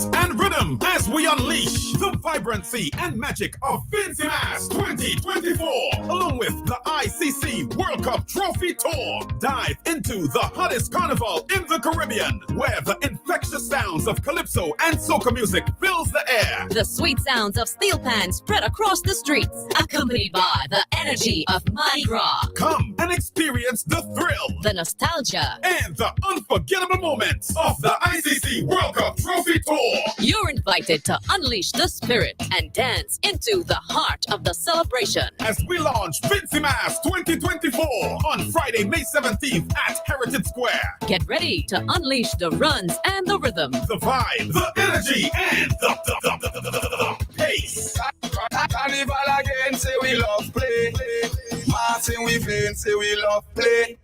bass, and rhythm as we unleash the vibrancy and magic of Vincy Mass 2024, along with the ICC World Cup Trophy Tour. Dive into the hottest carnival in the Caribbean, where the infectious sounds of calypso and soca music fills the air. The sweet sounds of steel pans spread across the streets, accompanied by the energy of Mardi Gras. Come and experience the thrill, the nostalgia, and the unforgettable moments of the ICC World Cup Trophy Tour. You're invited to unleash the spirit and dance into the heart of the celebration as we launch Vincy Mass 2024 on Friday, May 17th at Heritage Square. Get ready to unleash the runs and the rhythm, the vibe, the energy, and the pace. Carnival again, say we love play. Martin we playing, say we love play.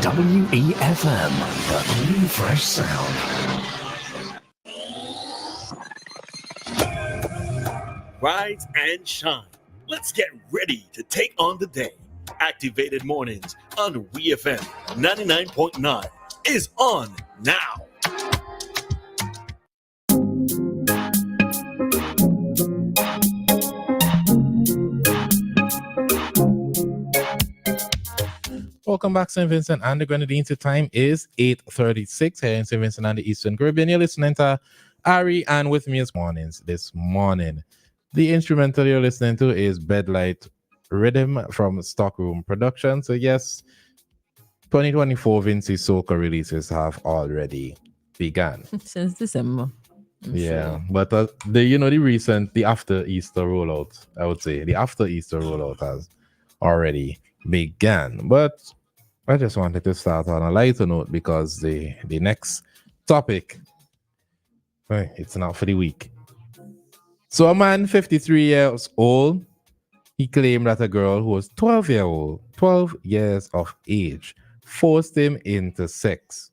WEFM, the new fresh sound. Rise and shine. Let's get ready to take on the day. Activated Mornings on WEFM 99.9 is on now. Welcome back, St. Vincent and the Grenadines. The time is 8:36 here in St. Vincent and the Eastern Caribbean. You're listening to Ari, and with me this morning. The instrumental you're listening to is Bedlight Rhythm from Stockroom Production. So yes, 2024 Vincy Soca releases have already begun. Since December. Yeah, but the after Easter rollout, I would say the after Easter rollout has already began. But I just wanted to start on a lighter note because the next topic, it's not for the week. So a man 53 years old, he claimed that a girl who was 12 years of age, forced him into sex.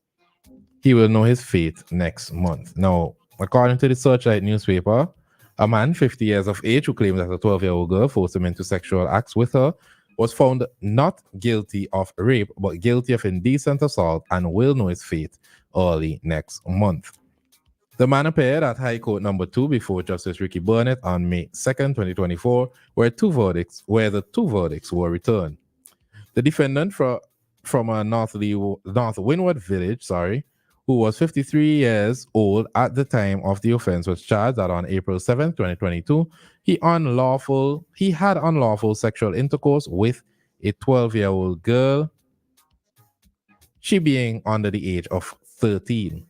He will know his fate next month. Now, according to the Searchlight newspaper, a man 50 years of age who claimed that a 12-year-old girl forced him into sexual acts with her was found not guilty of rape, but guilty of indecent assault and will know his fate early next month. The man appeared at High Court Number 2 before Justice Ricky Burnett on May 2nd, 2024, where the two verdicts were returned. The defendant from a North Windward village, who was 53 years old at the time of the offense, was charged that on April 7th, 2022, he had unlawful sexual intercourse with a 12-year-old girl, she being under the age of 13.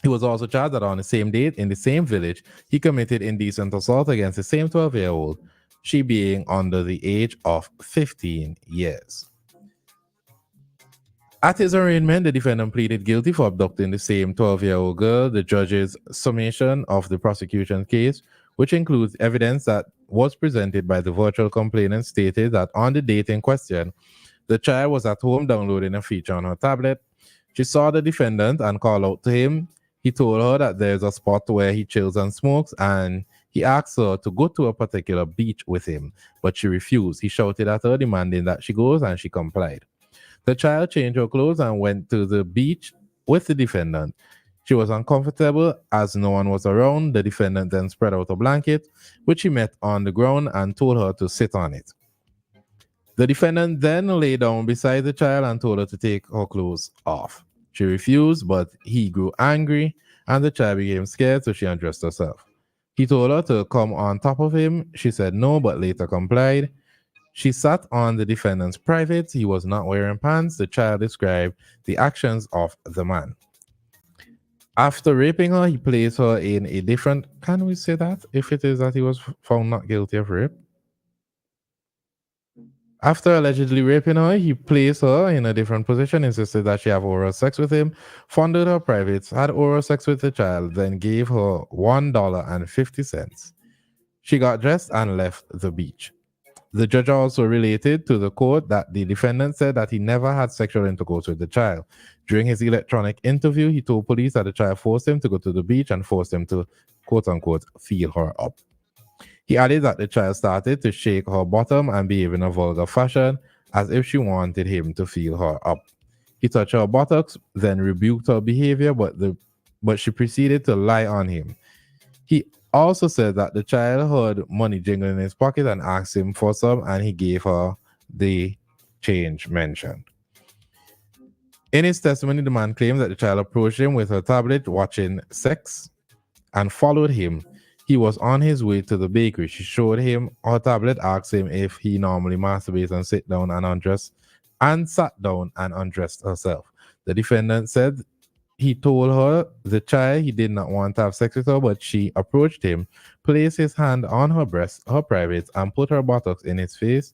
He was also charged that on the same date in the same village, he committed indecent assault against the same 12-year-old, she being under the age of 15 years. At his arraignment, the defendant pleaded guilty for abducting the same 12-year-old girl. The judge's summation of the prosecution case, which includes evidence that was presented by the virtual complainant, stated that on the date in question, the child was at home downloading a feature on her tablet. She saw the defendant and called out to him. He told her that there's a spot where he chills and smokes, and he asked her to go to a particular beach with him, but she refused. He shouted at her, demanding that she goes, and she complied. The child changed her clothes and went to the beach with the defendant. She was uncomfortable as no one was around. The defendant then spread out a blanket, which he met on the ground, and told her to sit on it. The defendant then lay down beside the child and told her to take her clothes off. She refused, but he grew angry, and the child became scared, so she undressed herself. He told her to come on top of him. She said no, but later complied. She sat on the defendant's private. He was not wearing pants. The child described the actions of the man. After raping her, he placed her in a different... Can we say that? If it is that he was found not guilty of rape? After allegedly raping her, he placed her in a different position, insisted that she have oral sex with him, funded her privates, had oral sex with the child, then gave her $1.50. She got dressed and left the beach. The judge also related to the court that the defendant said that he never had sexual intercourse with the child. During his electronic interview, he told police that the child forced him to go to the beach and forced him to, quote-unquote, feel her up. He added that the child started to shake her bottom and behave in a vulgar fashion, as if she wanted him to feel her up. He touched her buttocks, then rebuked her behavior, but the but she proceeded to lie on him. He also said that the child heard money jingling in his pocket and asked him for some, and he gave her the change mentioned. In his testimony, the man claimed that the child approached him with her tablet watching sex and followed him. He was on his way to the bakery. She showed him her tablet, asked him if he normally masturbates and sit down and undress, and sat down and undressed herself. The defendant said he told her, the child, he did not want to have sex with her, but she approached him, placed his hand on her breast, her privates, and put her buttocks in his face,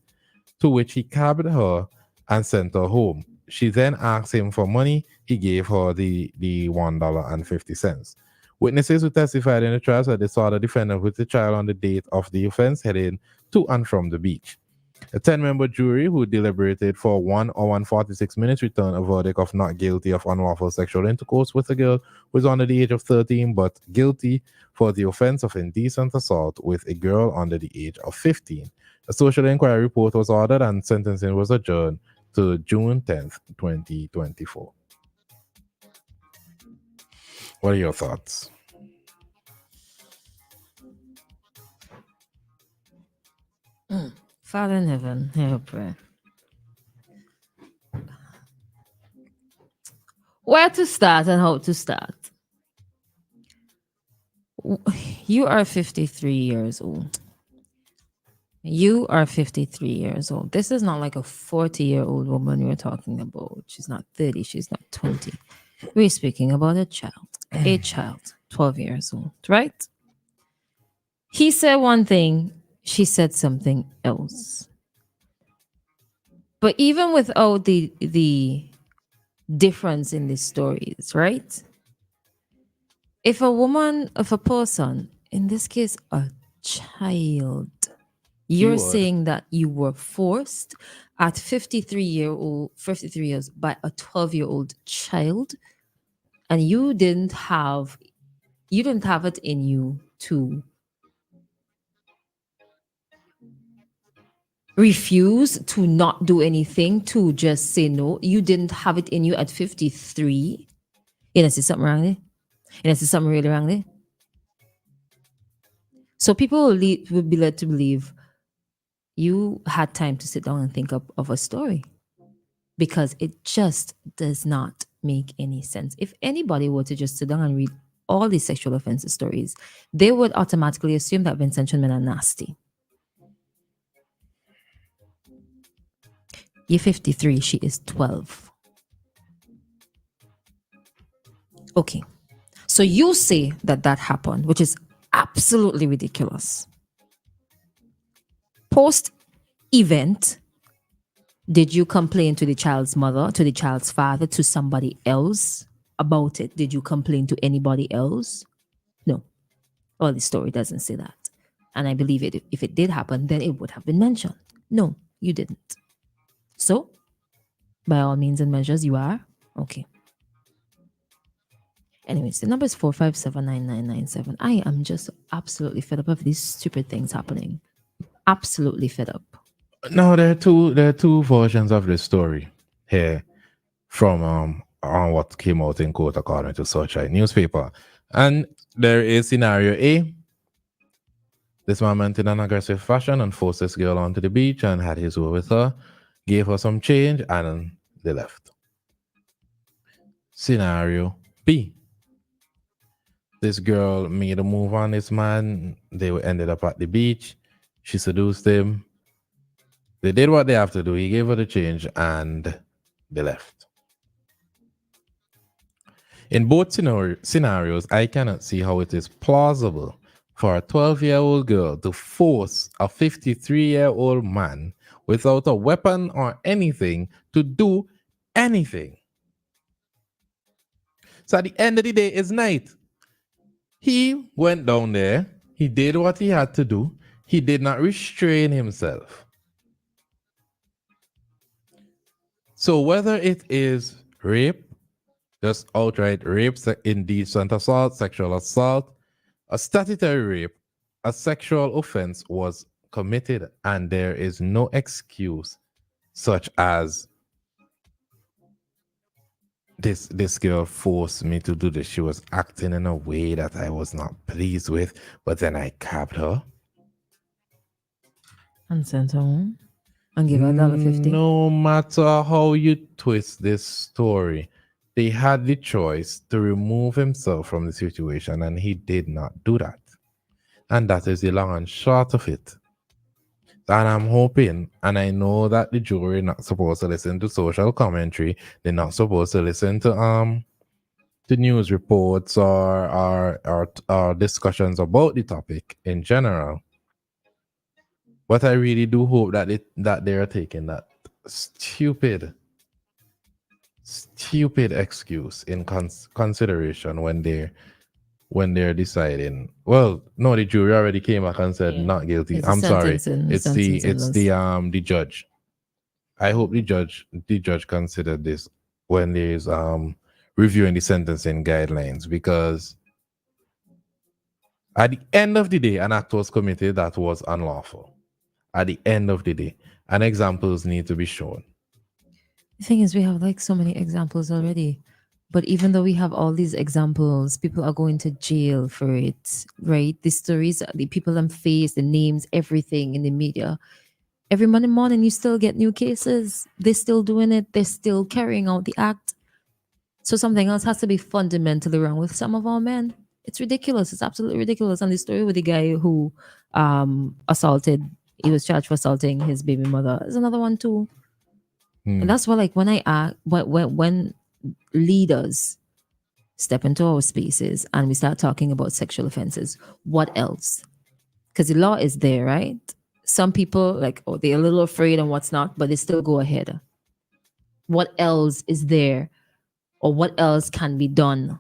to which he cabbed her and sent her home. She then asked him for money. He gave her the $1.50. Witnesses who testified in the trial said they saw the defendant with the child on the date of the offense heading to and from the beach. A 10-member jury who deliberated for 1 hour and 46 minutes returned a verdict of not guilty of unlawful sexual intercourse with a girl who was under the age of 13, but guilty for the offense of indecent assault with a girl under the age of 15. A social inquiry report was ordered and sentencing was adjourned to June 10th, 2024. What are your thoughts? Father in heaven, hear our prayer. Where to start and how to start? You are 53 years old. You are 53 years old. This is not like a 40-year-old woman we're talking about. She's not 30, she's not 20. We're speaking about a child, 12 years old, right? He said one thing, she said something else. But even without the difference in the stories, right? If a person, in this case, a child, you're saying that you were forced at 53 years by a 12-year-old child, and you didn't have it in you to refuse, to not do anything, to just say no. You didn't have it in you at 53. You know, see something wrong there? You know, see something really wrong there? So people will be led to believe you had time to sit down and think of a story, because it just does not make any sense. If anybody were to just sit down and read all these sexual offenses stories, they would automatically assume that Vincent men are nasty. You're 53, she is 12. Okay. So you say that happened, which is absolutely ridiculous. Post-event, did you complain to the child's mother, to the child's father, to somebody else about it? Did you complain to anybody else? No. Well, the story doesn't say that. And I believe if it did happen, then it would have been mentioned. No, you didn't. So, by all means and measures, you are okay. Anyways, the number is 4579997. I am just absolutely fed up of these stupid things happening. Absolutely fed up. No, there are two versions of this story here from on what came out in court according to Searchlight newspaper. And there is scenario A. This man went in an aggressive fashion and forced this girl onto the beach and had his way with her, gave her some change, and they left. Scenario B. This girl made a move on this man. They ended up at the beach. She seduced him. They did what they have to do. He gave her the change and they left. In both scenarios, I cannot see how it is plausible for a 12-year-old girl to force a 53-year-old man without a weapon or anything to do anything. So at the end of the day, it's night. He went down there. He did what he had to do. He did not restrain himself. So whether it is rape, just outright rape, indecent assault, sexual assault, a statutory rape, a sexual offense was committed, and there is no excuse such as this girl forced me to do this. She was acting in a way that I was not pleased with, but then I capped her. And sent her home and give her $1.50. No matter how you twist this story, they had the choice to remove himself from the situation, and he did not do that. And that is the long and short of it. And I'm hoping, and I know that the jury not supposed to listen to social commentary. They're not supposed to listen to news reports or discussions about the topic in general. But I really do hope that they are taking that stupid excuse in consideration when they're deciding. Well, no, the jury already came back and said not guilty. It's the I'm sorry. sentencing- It's sentencing the judge. I hope the judge considered this when there's reviewing the sentencing guidelines, because at the end of the day, an act was committed that was unlawful. At the end of the day, and examples need to be shown. The thing is, we have like so many examples already. But even though we have all these examples, people are going to jail for it, right? The stories, the people them face, the names, everything in the media. Every Monday morning, you still get new cases. They're still doing it. They're still carrying out the act. So something else has to be fundamentally wrong with some of our men. It's ridiculous. It's absolutely ridiculous. And the story with the guy who assaulted, he was charged for assaulting his baby mother is another one too. And that's why, like, when I ask, when leaders step into our spaces and we start talking about sexual offenses, what else? Because the law is there, right? Some people, like, oh, they're a little afraid and what's not, but they still go ahead. What else is there, or what else can be done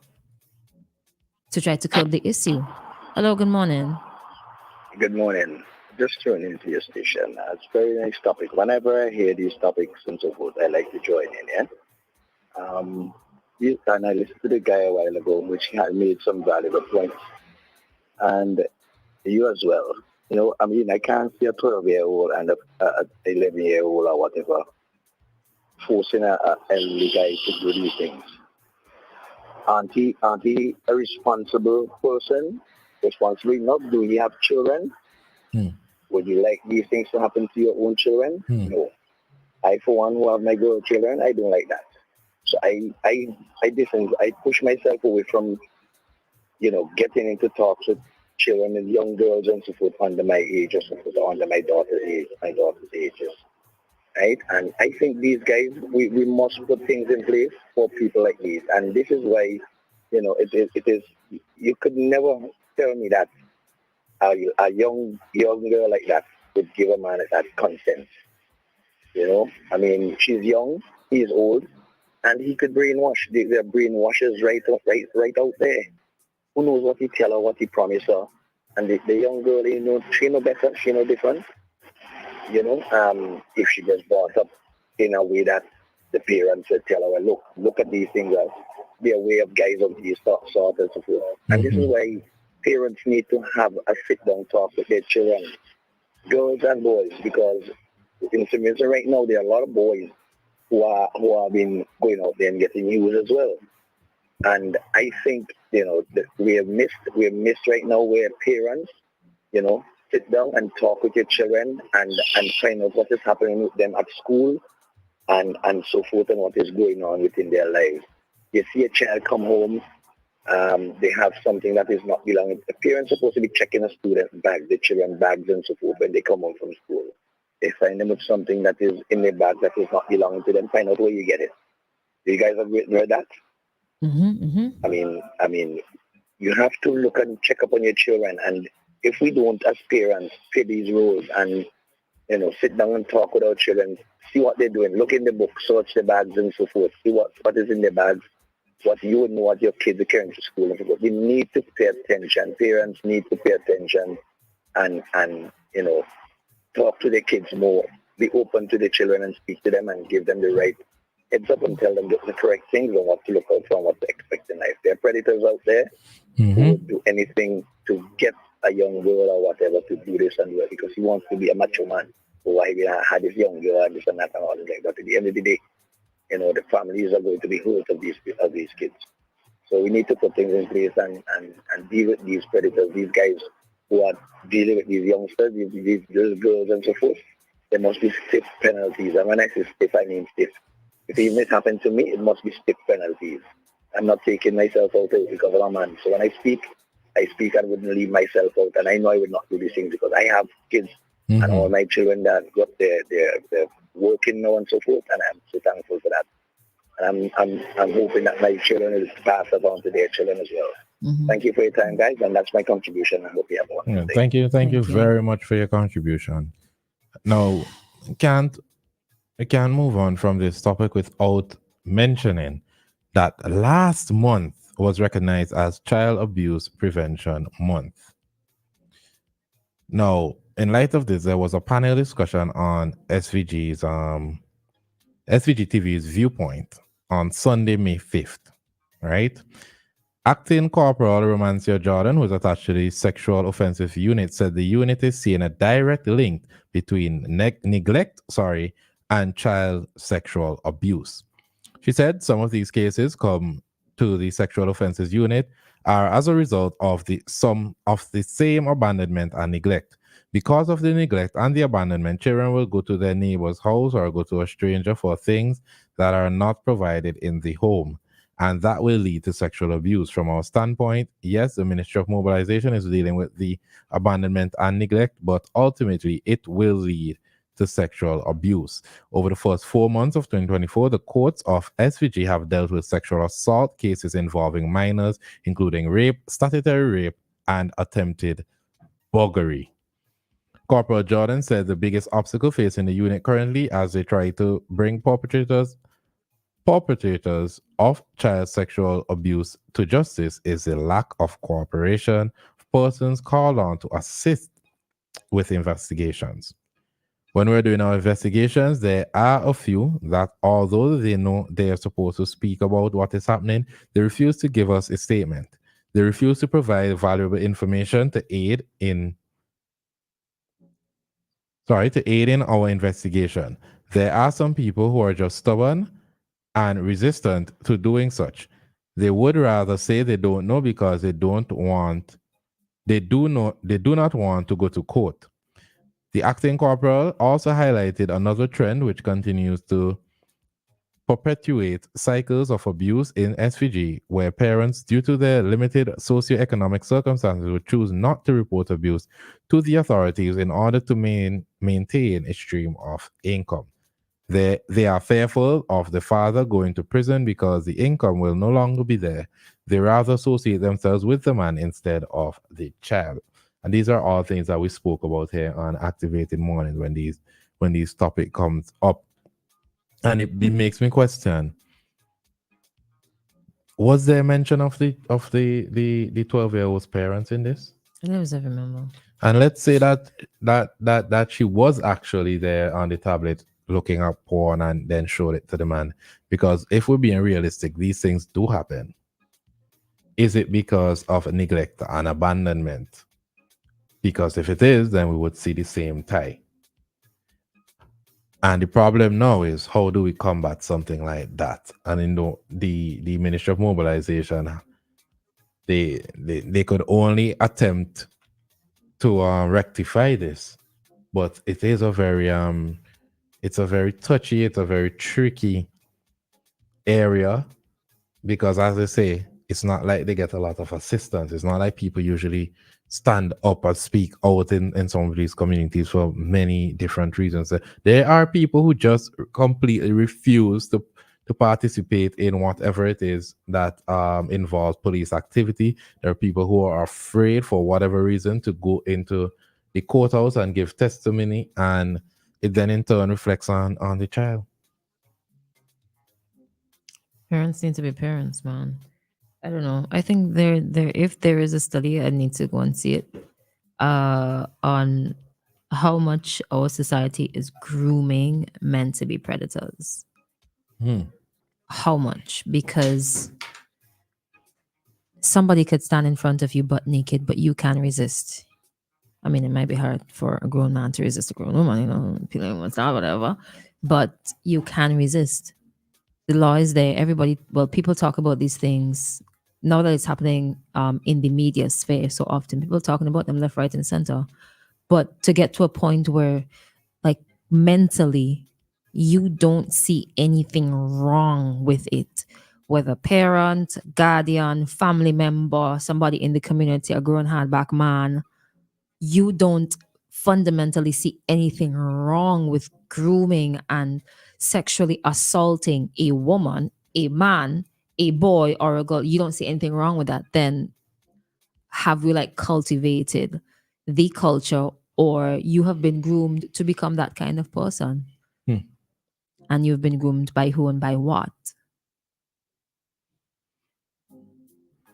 to try to curb the issue? Hello, good morning. Good morning. Just tuning into your station. It's a very nice topic. Whenever I hear these topics and so forth, I like to join in, yeah? And I listened to the guy a while ago, which had made some valuable points. And you as well. You know, I mean, I can't see a 12-year-old and a 11-year-old or whatever forcing a elderly guy to do these things. Aren't he a responsible person? Responsible enough? Do you have children? Would you like these things to happen to your own children? No. I, for one, who have my girl children, I don't like that. So I push myself away from, you know, getting into talks with children and young girls and so forth under my age or so forth, or under my daughter's ages. Right? And I think these guys, we must put things in place for people like these. And this is why, you know, it is you could never tell me that a young girl like that would give a man that consent. You know, I mean, she's young, he's old, and he could brainwash. There are brainwashers right out there. Who knows what he tell her, what he promise her? And the young girl, you know, she no better, she no different. You know, if she gets brought up in a way that the parents would tell her, well, look at these things as be aware of guys of these sort and so forth. And this is why parents need to have a sit-down talk with their children, girls and boys, because in Jamaica right now there are a lot of boys who have been going out there and getting used as well. And I think, you know, that we have missed right now where parents, you know, sit down and talk with your children and find out what is happening with them at school and so forth, and what is going on within their lives. You see a child come home, they have something that is not belonging. The parents are supposed to be checking a student's bag, the children's bags and so forth when they come home from school. They find them with something that is in their bag that is not belonging to them. Find out where you get it. Do you guys have read that? I mean, you have to look and check up on your children. And if we don't, as parents, play these roles and, you know, sit down and talk with our children, see what they're doing, look in the book, search the bags and so forth, see what is in the bags, what you would know what your kids are carrying to school and so forth. We need to pay attention. Parents need to pay attention and you know, talk to the kids more, be open to the children and speak to them and give them the right heads up and tell them the correct things and what to look out for and what to expect in life. There are predators out there who would do anything to get a young girl or whatever to do this and that because he wants to be a macho man. So why we had this young girl and this and that and all that. But at the end of the day, the families are going to be hurt of these kids. So we need to put things in place and deal with these predators, these guys who are dealing with these youngsters, these little girls and so forth. There must be stiff penalties. And when I say stiff, I mean stiff. If even it happened to me, it must be stiff penalties. I'm not taking myself out because I'm a man. So when I speak and wouldn't leave myself out. And I know I would not do these things because I have kids and all my children that got their working now and so forth. And I'm so thankful for that. And I'm hoping that my children will pass it on to their children as well. Thank you for your time, guys, and that's my contribution. I hope you have one. Thank you very much for your contribution. Now, I can't move on from this topic without mentioning that last month was recognized as Child Abuse Prevention Month. Now, in light of this, there was a panel discussion on SVG TV's Viewpoint on Sunday, May 5th, right? Acting Corporal Romancia Jordan, who is attached to the Sexual Offensive Unit, said the unit is seeing a direct link between neglect and child sexual abuse. She said some of these cases come to the Sexual Offenses Unit are as a result of some of the same abandonment and neglect. Because of the neglect and the abandonment, children will go to their neighbor's house or go to a stranger for things that are not provided in the home. And that will lead to sexual abuse. From our standpoint, yes, the Ministry of Mobilization is dealing with the abandonment and neglect, but ultimately it will lead to sexual abuse. Over the first 4 months of 2024, the courts of SVG have dealt with sexual assault cases involving minors, including rape, statutory rape, and attempted buggery. Corporal Jordan said the biggest obstacle facing the unit currently as they try to bring perpetrators of child sexual abuse to justice is the lack of cooperation of persons called on to assist with investigations. When we're doing our investigations, there are a few that, although they know they are supposed to speak about what is happening, they refuse to give us a statement. They refuse to provide valuable information to aid in our investigation. There are some people who are just stubborn and resistant to doing such. They would rather say they don't know because they do not want to go to court. The acting corporal also highlighted another trend which continues to perpetuate cycles of abuse in SVG, where parents, due to their limited socioeconomic circumstances, would choose not to report abuse to the authorities in order to maintain a stream of income. They are fearful of the father going to prison because the income will no longer be there. They rather associate themselves with the man instead of the child. And these are all things that we spoke about here on Activated Mornings when these topic comes up. And it makes me question: was there mention of the 12-year-old's parents in this? I never ever remember. And let's say that she was actually there on the tablet looking up porn and then showed it to the man. Because if we're being realistic, these things do happen. Is it because of neglect and abandonment? Because if it is, then we would see the same tie. And the problem now is, how do we combat something like that? And the Ministry of Mobilization, they could only attempt to rectify this, but it is a very touchy, it's a very tricky area, because as I say, it's not like they get a lot of assistance. It's not like people usually stand up and speak out in some of these communities for many different reasons. There are people who just completely refuse to participate in whatever it is that involves police activity. There are people who are afraid for whatever reason to go into the courthouse and give testimony, and it then in turn reflects on the child. Parents need to be parents, man. I don't know. I think there if there is a study, I need to go and see it on how much our society is grooming men to be predators. How much? Because somebody could stand in front of you butt naked, but you can't resist. I mean, it might be hard for a grown man to resist a grown woman, peeling one's out, whatever, but you can resist. The law is there. Everybody, well, people talk about these things now that it's happening in the media sphere so often. People talking about them left, right, and center. But to get to a point where, like, mentally, you don't see anything wrong with it, whether parent, guardian, family member, somebody in the community, a grown hardback man, you don't fundamentally see anything wrong with grooming and sexually assaulting a woman, a man, a boy, or a girl. You don't see anything wrong with that. Then have we like cultivated the culture, or you have been groomed to become that kind of person? And you've been groomed by who and by what?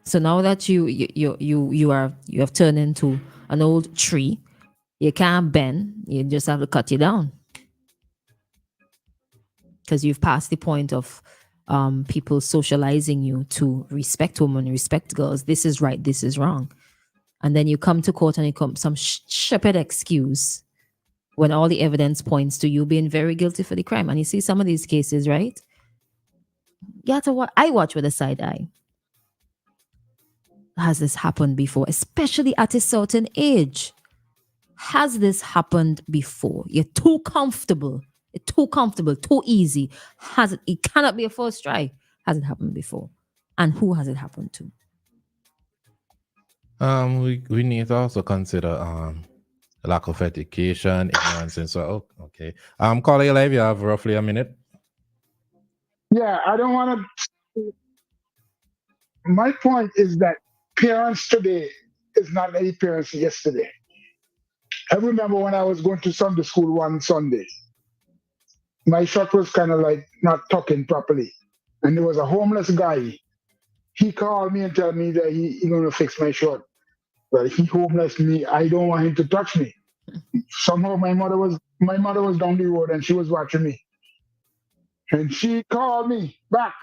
So now that you have turned into an old tree, you can't bend. You just have to cut you down because you've passed the point of people socializing you to respect women, respect girls. This is right. This is wrong. And then you come to court and you come some stupid excuse when all the evidence points to you being very guilty for the crime. And you see some of these cases, right? You have to watch. I watch with a side eye. Has this happened before, especially at a certain age? Has this happened before? You're too comfortable. You're too comfortable, too easy. Has it? It cannot be a first try. Has it happened before? And who has it happened to? We need to also consider lack of education, ignorance, and so okay. Caller, you live. You have roughly a minute. Yeah, I don't want to. My point is that parents today is not like parents yesterday. I remember when I was going to Sunday school one Sunday, my shirt was kind of like not tucking properly. And there was a homeless guy. He called me and told me that he going to fix my shirt. But he homeless me. I don't want him to touch me. Somehow my mother was down the road and she was watching me. And she called me back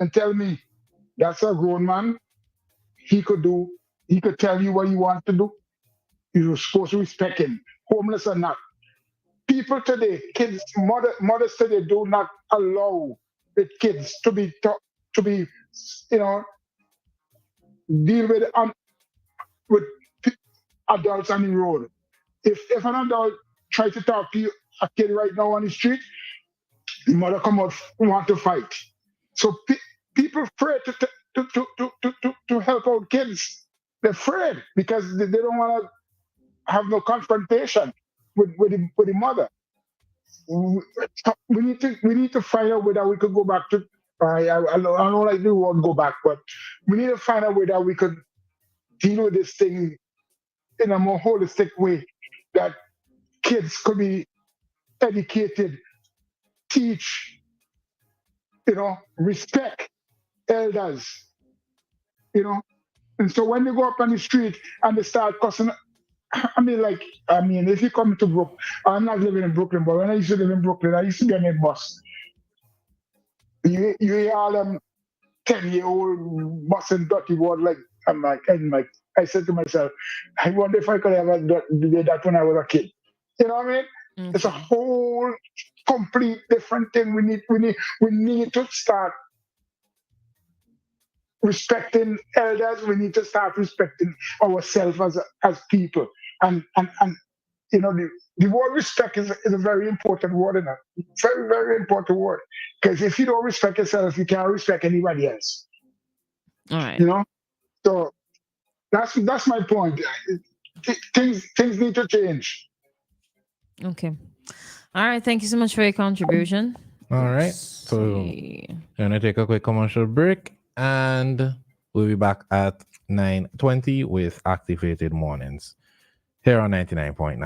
and tell me, that's a grown man. He could tell you what you want to do. You're supposed to respect him, homeless or not. People today, kids, mothers today do not allow the kids to be, deal with adults on the road. If an adult tries to talk to you, a kid right now on the street, the mother come out want to fight. So people afraid to help out kids. They're afraid because they don't want to have no confrontation with the mother. We need to find out whether we could go back to. I don't like the word go back, but we need to find out whether we could deal with this thing in a more holistic way, that kids could be educated, teach, respect elders, And so when they go up on the street and they start cussing, if you come to Brooklyn, I'm not living in Brooklyn, but when I used to live in Brooklyn, I used to get in a bus. You hear all them 10-year-old busting dirty word I said to myself, I wonder if I could ever do that when I was a kid. You know what I mean? Okay. It's a whole complete different thing. We need to start respecting elders. We need to start respecting ourselves as people. And the word respect is a very important word, very, very important word. Because if you don't respect yourself, you can't respect anybody else. All right. So that's my point. Things need to change. Okay. All right. Thank you so much for your contribution. All right. So we're gonna take a quick commercial break, and we'll be back at 9:20 with Activated Mornings here on 99.9.